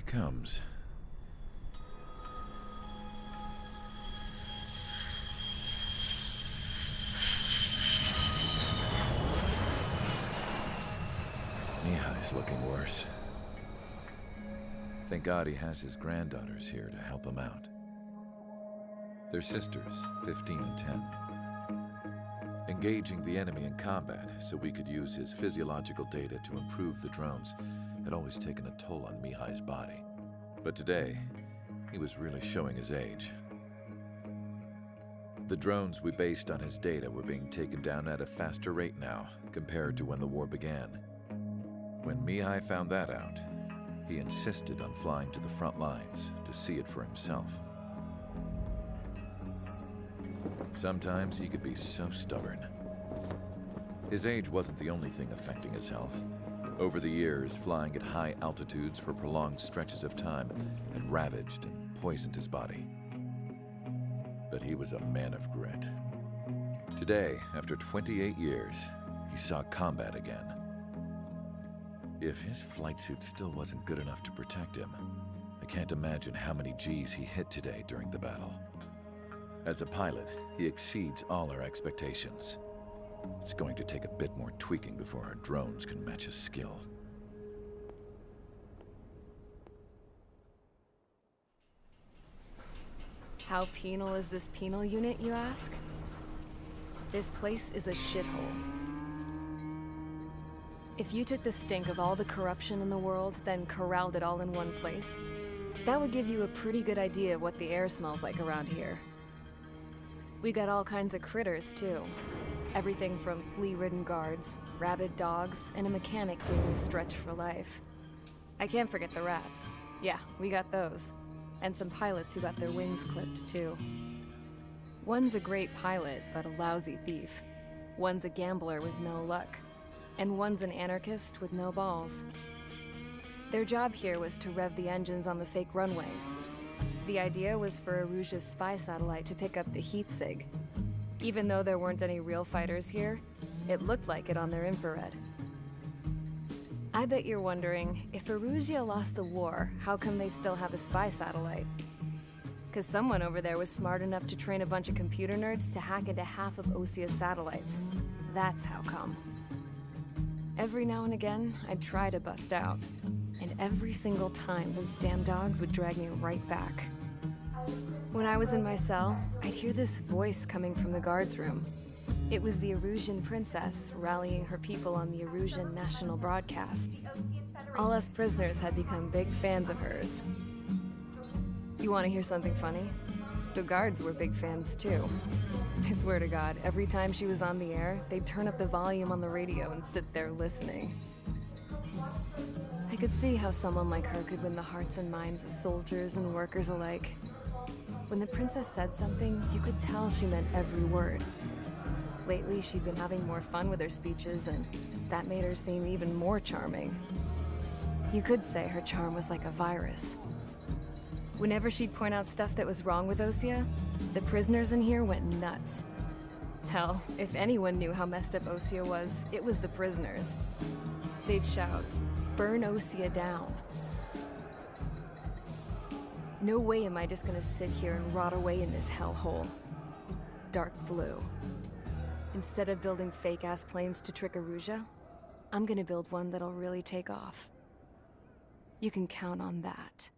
comes. Mihai's looking worse. Thank God he has his granddaughters here to help him out. They're sisters, 15 and 10. Engaging the enemy in combat so we could use his physiological data to improve the drones had always taken a toll on Mihai's body. But today, he was really showing his age. The drones we based on his data were being taken down at a faster rate now compared to when the war began. When Mihai found that out, he insisted on flying to the front lines to see it for himself. Sometimes he could be so stubborn. His age wasn't the only thing affecting his health. Over the years, flying at high altitudes for prolonged stretches of time had ravaged and poisoned his body. But he was a man of grit. Today, after 28 years, he saw combat again. If his flight suit still wasn't good enough to protect him, I can't imagine how many Gs he hit today during the battle. As a pilot, he exceeds all our expectations. It's going to take a bit more tweaking before our drones can match his skill. How penal is this penal unit, you ask? This place is a shithole. If you took the stink of all the corruption in the world, then corralled it all in one place, that would give you a pretty good idea of what the air smells like around here. We got all kinds of critters, too. Everything from flea-ridden guards, rabid dogs, and a mechanic doing the stretch for life. I can't forget the rats. Yeah, we got those. And some pilots who got their wings clipped, too. One's a great pilot, but a lousy thief. One's a gambler with no luck. And one's an anarchist with no balls. Their job here was to rev the engines on the fake runways. The idea was for Erusia's spy satellite to pick up the heat sig. Even though there weren't any real fighters here, it looked like it on their infrared. I bet you're wondering, if Erusia lost the war, how come they still have a spy satellite? Because someone over there was smart enough to train a bunch of computer nerds to hack into half of Osia's satellites. That's how come. Every now and again, I'd try to bust out. And every single time, those damn dogs would drag me right back. When I was in my cell, I'd hear this voice coming from the guards room. It was the Erusian princess rallying her people on the Erusian national broadcast. All us prisoners had become big fans of hers. You want to hear something funny? The guards were big fans too. I swear to God, every time she was on the air, they'd turn up the volume on the radio and sit there listening. I could see how someone like her could win the hearts and minds of soldiers and workers alike. When the princess said something, you could tell she meant every word. Lately, she'd been having more fun with her speeches, and that made her seem even more charming. You could say her charm was like a virus. Whenever she'd point out stuff that was wrong with Osia, the prisoners in here went nuts. Hell, if anyone knew how messed up Osia was, it was the prisoners. They'd shout, "Burn Osia down." No way am I just gonna sit here and rot away in this hellhole. Dark blue. Instead of building fake-ass planes to trick Erusia, I'm gonna build one that'll really take off. You can count on that.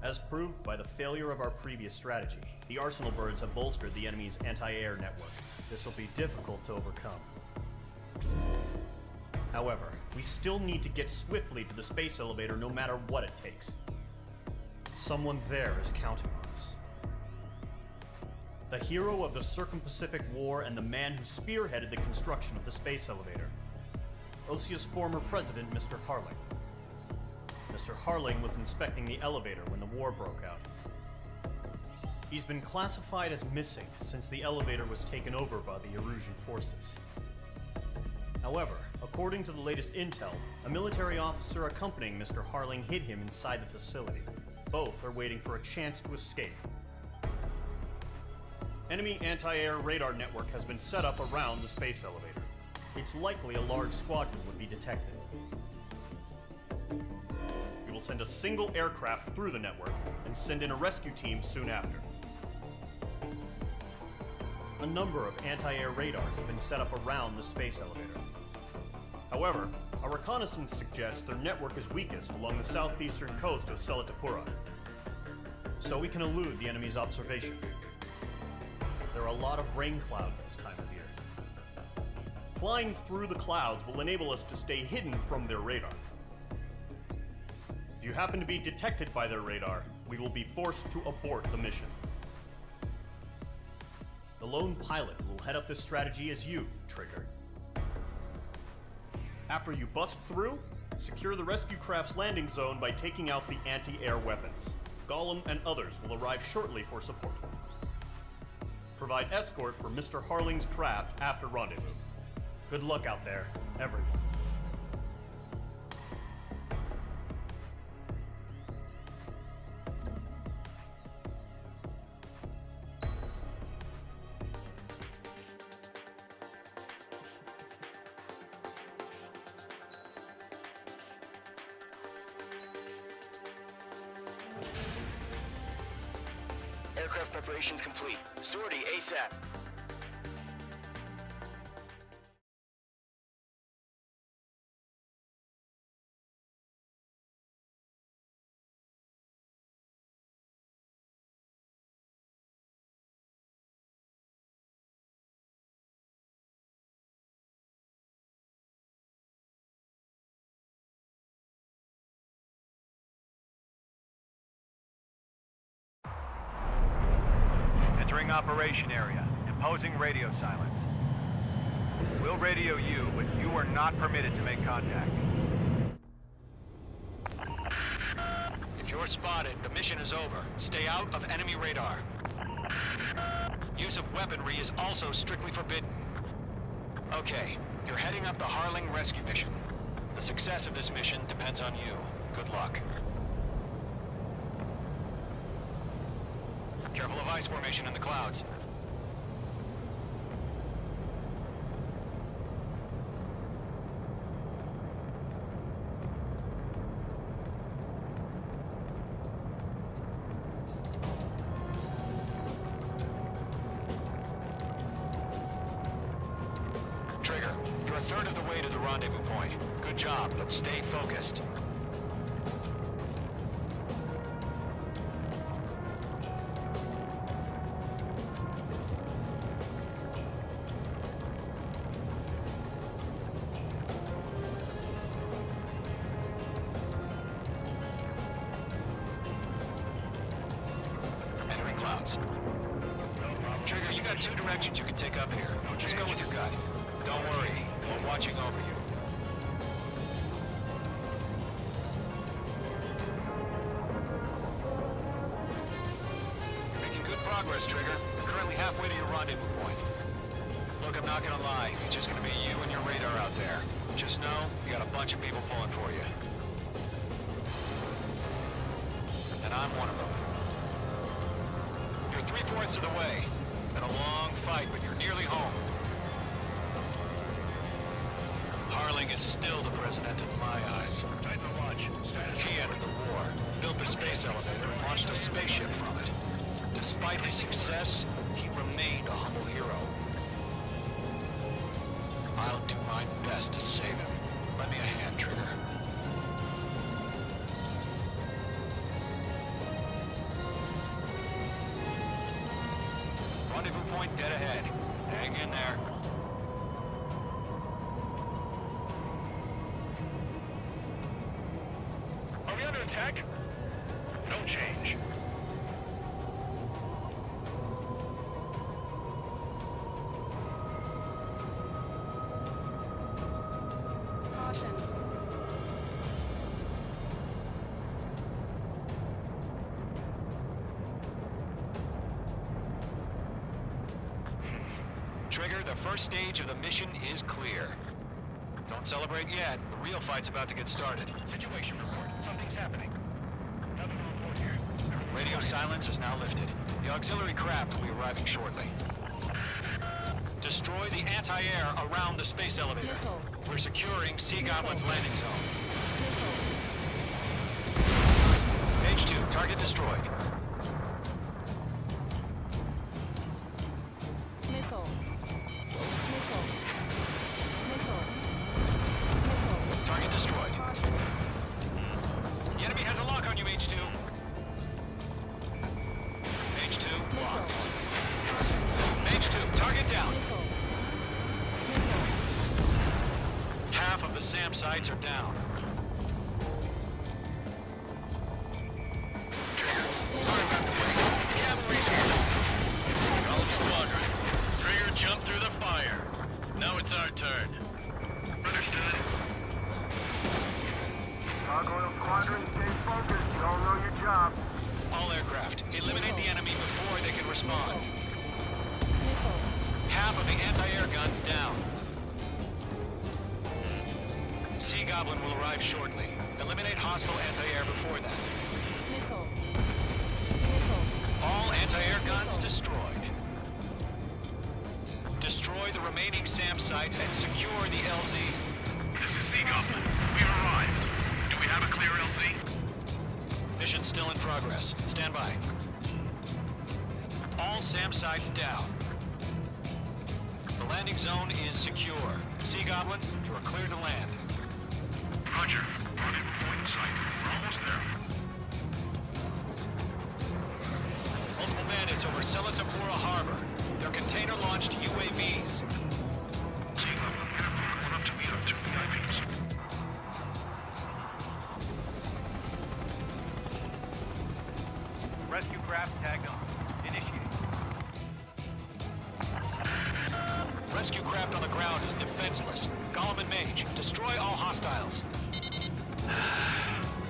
As proved by the failure of our previous strategy, the Arsenal birds have bolstered the enemy's anti-air network. This will be difficult to overcome. However, we still need to get swiftly to the space elevator no matter what it takes. Someone there is counting on us. The hero of the Circum-Pacific War and the man who spearheaded the construction of the space elevator. Osia's former president, Mr. Harling. Mr. Harling was inspecting the elevator when the war broke out. He's been classified as missing since the elevator was taken over by the Erusian forces. However, according to the latest intel, a military officer accompanying Mr. Harling hid him inside the facility. Both are waiting for a chance to escape. Enemy anti-air radar network has been set up around the space elevator. It's likely a large squadron would be detected. We will send a single aircraft through the network and send in a rescue team soon after. A number of anti-air radars have been set up around the space elevator. However, our reconnaissance suggests their network is weakest along the southeastern coast of Selatapura, so we can elude the enemy's observation. There are a lot of rain clouds this time of year. Flying through the clouds will enable us to stay hidden from their radar. If you happen to be detected by their radar, we will be forced to abort the mission. The lone pilot who will head up this strategy is you, Trigger. After you bust through, secure the rescue craft's landing zone by taking out the anti-air weapons. Gollum and others will arrive shortly for support. Provide escort for Mr. Harling's craft after rendezvous. Good luck out there, everyone. Aircraft preparations complete. Sortie ASAP. Entering operation area. Imposing radio silence. We'll radio you, but you are not permitted to make contact. If you're spotted, the mission is over. Stay out of enemy radar. Use of weaponry is also strictly forbidden. Okay, you're heading up the Harling rescue mission. The success of this mission depends on you. Good luck. Careful of ice formation in the clouds. Trigger, you're a third of the way to the rendezvous point. Good job, but stay focused. Entering clouds. Trigger, you got two directions you can take up here. Just go with your gut. Don't worry, we're watching over you. You're making good progress, Trigger. You're currently halfway to your rendezvous point. Look, I'm not gonna lie. It's just gonna be you and your radar out there. Just know, you got a bunch of people pulling for you. And I'm one of them. You're 3/4 of the way. Been a long fight, but you're nearly home. Harling is still the president in my eyes. He ended the war, built the space elevator, and launched a spaceship from it. Despite his success, he remained a humble hero. I'll do my best to save him. Lend me a hand, Trigger. Rendezvous point dead ahead. Hang in there. Are we under attack? No change. Caution. Trigger, the first stage of the mission is clear. Don't celebrate yet. The real fight's about to get started. Situation report. Something's happening. Nothing to report here. Radio silence is now lifted. The auxiliary craft will be arriving shortly. Destroy the anti-air around the space elevator. Nickel. We're securing Sea Goblin's landing zone. H2, target destroyed. Nickel. Nickel. Nickel. Target destroyed. The enemy has a lock on you, H2. H2, locked. H2, target down. Half of the SAM sites are down. Golem Squadron. Trigger jumped through the fire. Now it's our turn. Understood. Gargoyle Squadron, stay focused. You all know your job. All aircraft, eliminate the enemy before they can respond. Half of the anti-air guns down. Sea Goblin will arrive shortly. Eliminate hostile anti-air before that. Nickel. All anti-air guns destroyed. Destroy the remaining SAM sites and secure the LZ. This is Sea Goblin. We've arrived. Do we have a clear LZ? Mission still in progress. Stand by. All SAM sites down. The landing zone is secure. Sea Goblin, you are clear to land. Roger. Target point sight. We're almost there. Multiple bandits over Selatapura Harbor. They're container-launched UAVs. Sea Goblin, we have one up to meet up to VIPs. Rescue craft tagged on. Initiate. Rescue craft on the ground is defenseless. Golem and Mage, destroy all hostiles.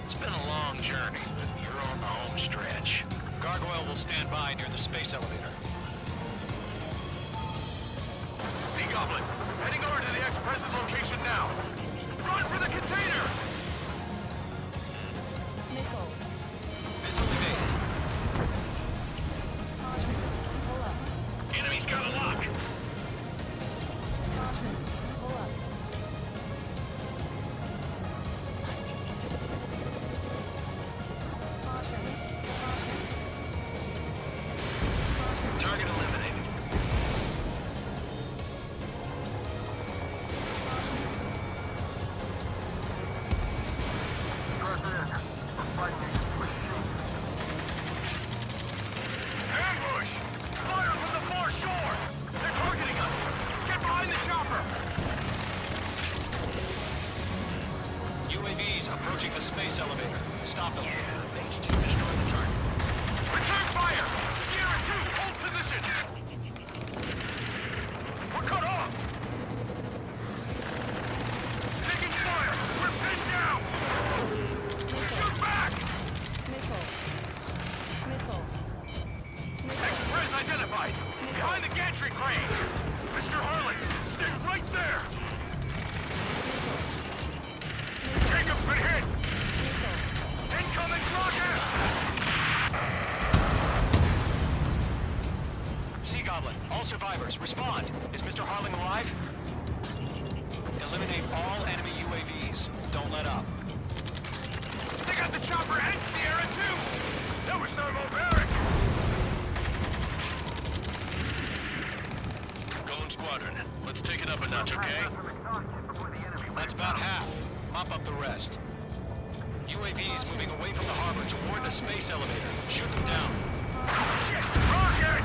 It's been a long journey, but you're on the home stretch. Gargoyle will stand by near the space elevator. Sea Goblin, heading over to the Express's location now. Run for the container! Nickel. Missile evaded. Pull up. Enemy's got a lock. Pull up. Target eliminated. President, we're fighting against machines. Ambush! Fire from the far shore! They're targeting us! Get behind the chopper! UAVs approaching the space elevator. Stop them. H2 destroy the target. Return fire! Sierra 2, hold position! We're cut off! Taking fire! We're pinned down! Shoot back! Nickel. Nickel. Express identified! Behind the gantry crane! Mr. Harlan, stay right there! Jacob's been hit! Incoming rocket! Sea Goblin, all survivors, respond. Is Mr. Harling alive? Eliminate all enemy UAVs. Don't let up. They got the chopper and Sierra too! That was thermobaric! Golem Squadron, let's take it up a notch, okay? That's about half. Mop up the rest. UAVs moving away from the harbor toward the space elevator. Shoot them down. Shit! Rocket!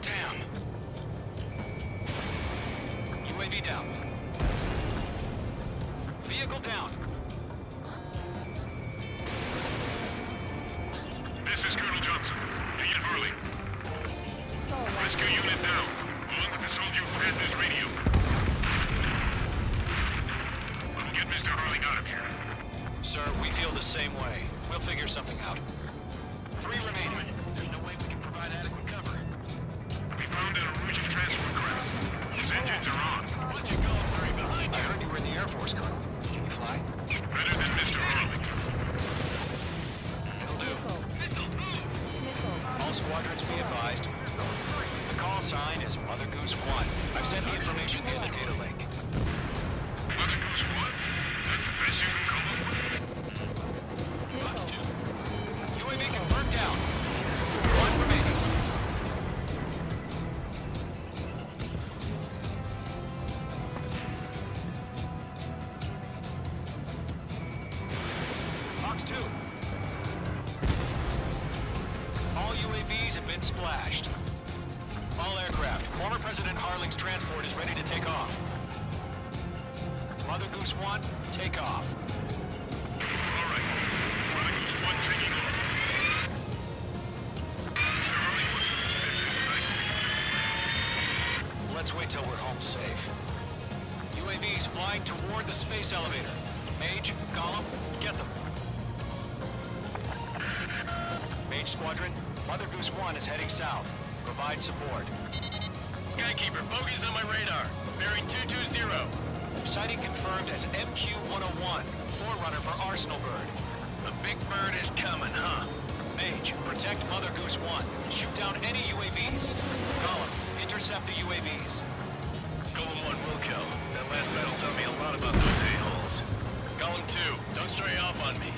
Damn. UAV down. Vehicle down. This is Colonel Johnson. Agent Hurley. Rescue unit down. Along with the soldier who had this radio. We'll get Mr. Hurley out of here. Sir, we feel the same way. We'll figure something out. 3 remaining. There's no way we can provide adequate cover. We found a Rouge transfer craft. Those engines are is Mother Goose 1. I've sent the information via the data link. Mother Goose 1? That's the best you can come up with. UAV confirmed down. 1 remaining. Fox 2. All UAVs have been splashed. All aircraft. Former President Harling's transport is ready to take off. Mother Goose 1, take off. All right. Mother Goose 1 taking off. Mr. Hurley, what's the expected Let's wait till we're home safe. UAVs flying toward the space elevator. Mage, Gollum, get them. Mage Squadron, Mother Goose 1 is heading south. Provide support. Skykeeper, bogeys on my radar. Bearing 220. Sighting confirmed as MQ-101, forerunner for Arsenal Bird. The big bird is coming, huh? Mage, protect Mother Goose 1. Shoot down any UAVs. Gollum, intercept the UAVs. Golem 1 will kill. That last battle taught me a lot about those a-holes. Golem 2, don't stray off on me.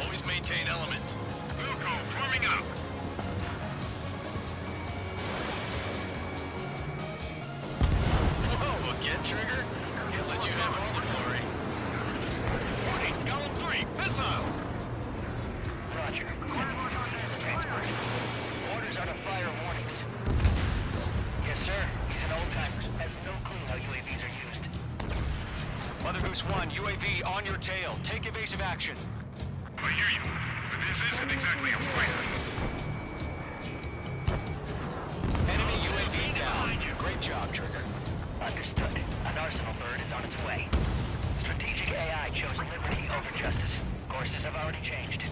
Always maintain element. Wilco, forming up. Whoa, again, Trigger? Can't let you have all the glory. Warning, Golem 3, missile! Roger. Transport. Orders are to fire warnings. Yes, sir. He's an old-timer. Has no clue how UAVs are used. Mother Goose 1, UAV on your tail. Take evasive action. I hear you, but this isn't exactly a fighter. Enemy UAV down. Great job, Trigger. Understood. An Arsenal Bird is on its way. Strategic AI chose liberty over justice. Courses have already changed.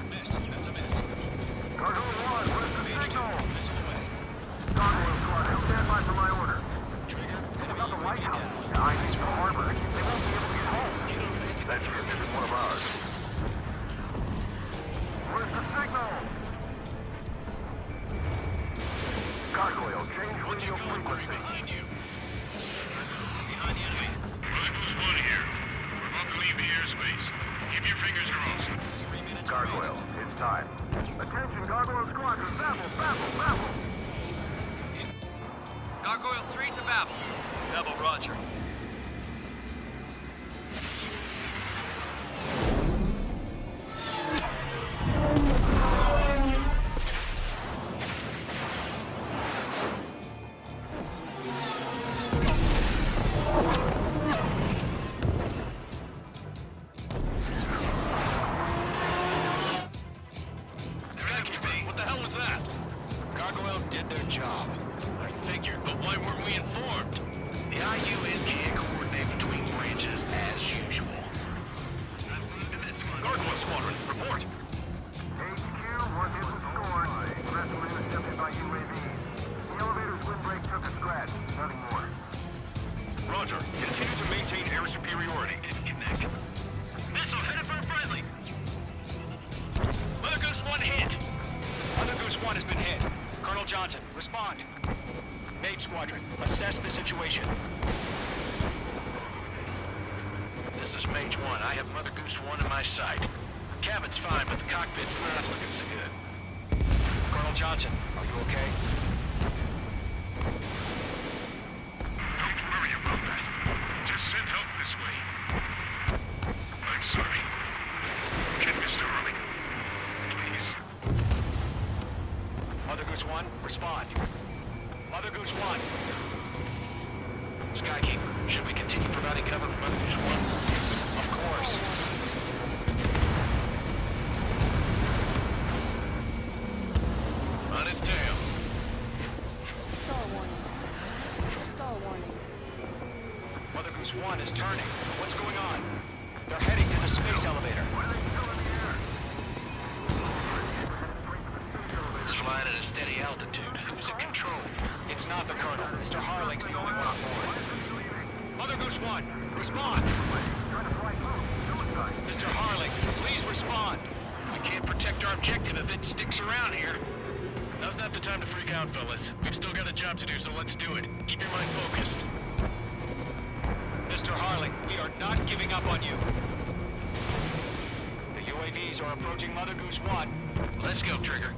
Miss. That's a miss. Cargo 1, where's the Mage 2, signal? missile away. Cargo Squad, stand by for my order. Trigger, enemy About the White UAV House. down. The ID's from Harbor. They won't be able to get home. That ship isn't one of ours. Where's the signal? Gargoyle, change radio frequency. Behind you. Behind the enemy. Mother Goose 1 here. We're about to leave the airspace. Keep your fingers crossed. 3 minutes Gargoyle, it's time. Attention, Gargoyle Squadron, babble, babble, babble. Gargoyle 3 to Babel. Babel, roger. What the hell was that? Gargoyle did their job. I figured, but why weren't we informed? The IUN can't coordinate between branches as usual. Gargoyle Squadron, report. HQ, one hit and scored. The rest were intercepted by UAVs. The elevator's windbreak took a scratch. Nothing more. Roger. Continue to maintain air superiority. Disconnect. Missile headed for a friendly. Mother Goose 1 hit. Mother Goose 1 has been hit. Colonel Johnson, respond. Mage Squadron, assess the situation. This is Mage 1. I have Mother Goose 1 in my sight. Cabin's fine, but the cockpit's not looking so good. Colonel Johnson, are you okay? Don't worry about that. Just send help this way. I'm sorry. Get Mr. Hurley. Please. Mother Goose 1, respond. Mother Goose 1. Skykeeper, should we continue providing cover for Mother Goose 1? Of course. On his tail. Stall warning. Stall warning. Mother Goose 1 is turning. What's going on? They're heading to the space elevator. It's flying at a steady altitude. Who's in control? It's not the Colonel. Mr. Harling's the only one on board. Mother Goose 1, respond. Mr. Harling, please respond. I can't protect our objective if it sticks around here. Now's not the time to freak out, fellas. We've still got a job to do, so let's do it. Keep your mind focused. Mr. Harling, we are not giving up on you. The UAVs are approaching Mother Goose 1. Let's go, Trigger.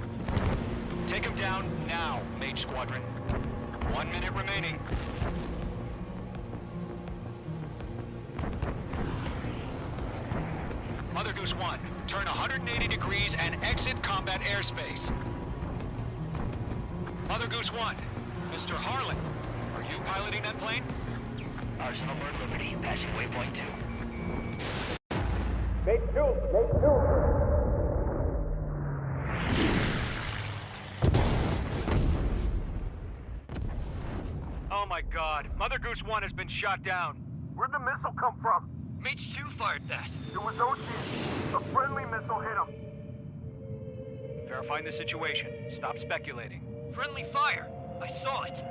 Take them down now, Mage Squadron. 1 minute remaining. Mother Goose 1, turn 180 degrees and exit combat airspace. Mother Goose 1, Mr. Harlan, are you piloting that plane? Arsenal Bird Liberty, passing waypoint 2. Oh my god, Mother Goose 1 has been shot down. Where'd the missile come from? Mage 2 fired that. It was OG. A friendly missile hit him. Verifying the situation. Stop speculating. Friendly fire. I saw it.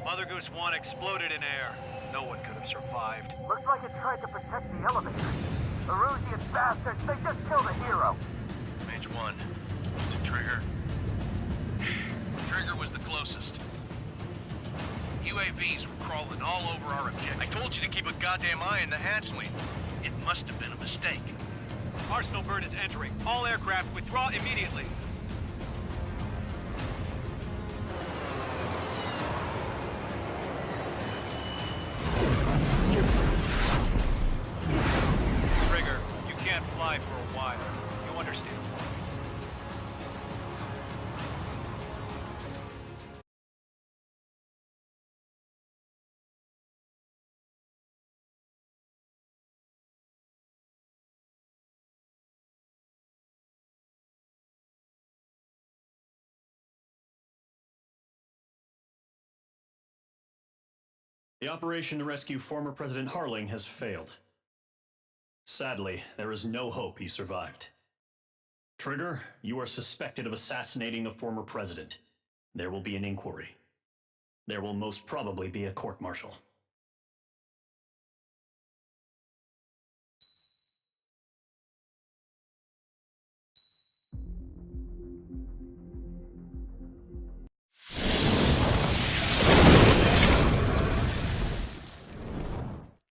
Mother Goose 1 exploded in air. No one could have survived. Looks like it tried to protect the elevator. Erusian bastards, they just killed a hero. Mage 1. Is it Trigger? Trigger was the closest. UAVs were crawling all over our objective. I told you to keep a goddamn eye on the hatchling. It must have been a mistake. Arsenal Bird is entering. All aircraft withdraw immediately. Trigger, you can't fly for a while. You understand? The operation to rescue former President Harling has failed. Sadly, there is no hope he survived. Trigger, you are suspected of assassinating the former president. There will be an inquiry. There will most probably be a court-martial.